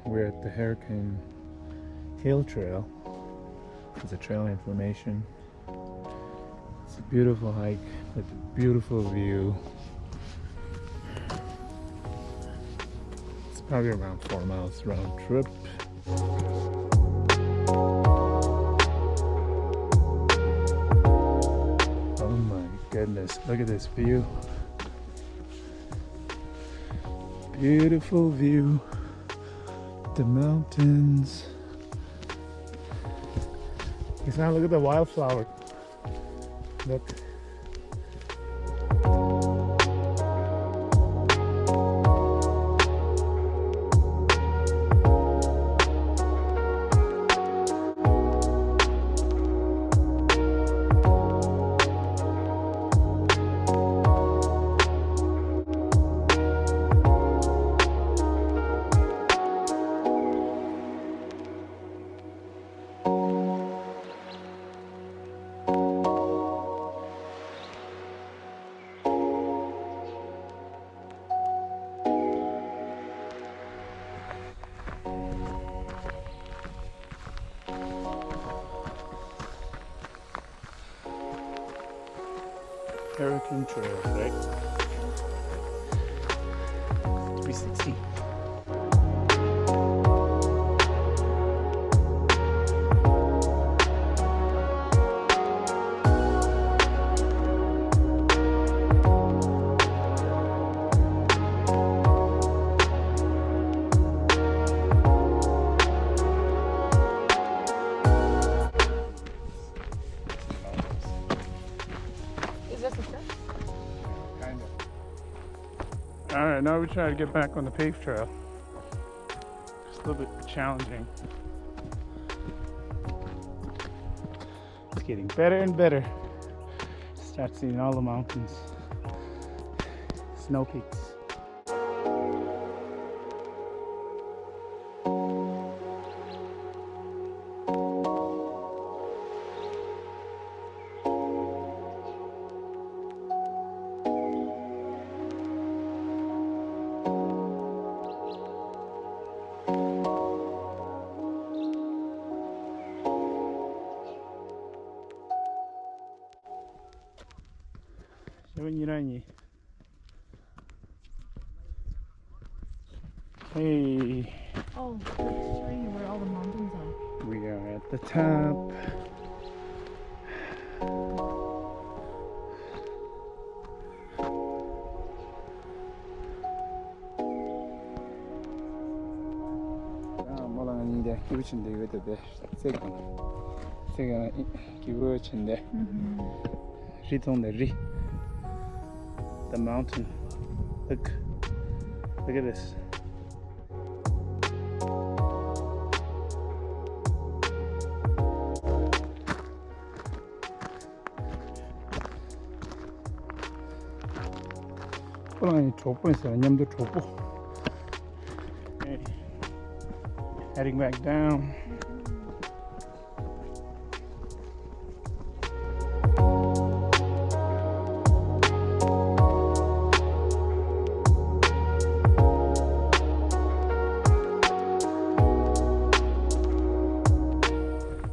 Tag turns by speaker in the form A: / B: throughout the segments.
A: we're at the Hurricane Hill Trail. It's a trail information. It's a beautiful hike with a beautiful view. It's probably around 4 miles round trip. Oh my goodness, look at this view. Beautiful view. The mountains. Now look at the wildflower. Look. Hurricane Trail, right? 360. Alright, now we try to get back on the paved trail. It's a little bit challenging. It's getting better and better. Start seeing all the mountains, snow peaks. Hey.
B: Oh, it's showing you where all the mountains are.
A: We are at the top. 뭐라는데 기부친데 이거도 제가 기부친데 리동데 the mountain. Look at this. 호랑이 족보에서 안녕도 족보. Okay. Heading back down.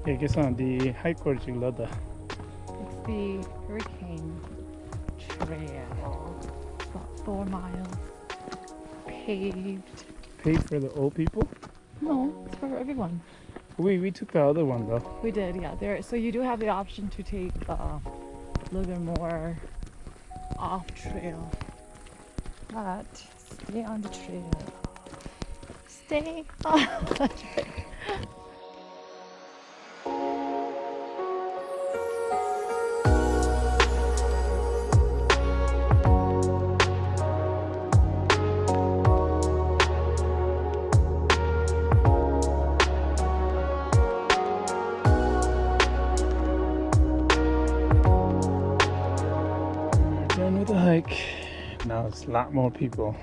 A: 여기서 네 하이콜 찍러다.
B: It's the Hurricane Trail. About 4 miles. Paved.
A: Paved for the old people?
B: No, it's for everyone.
A: We took the other one though.
B: We did, yeah. There, so you do have the option to take a little bit more off trail, but stay on the trail. Stay on the trail.
A: Done with the hike. Now it's a lot more people.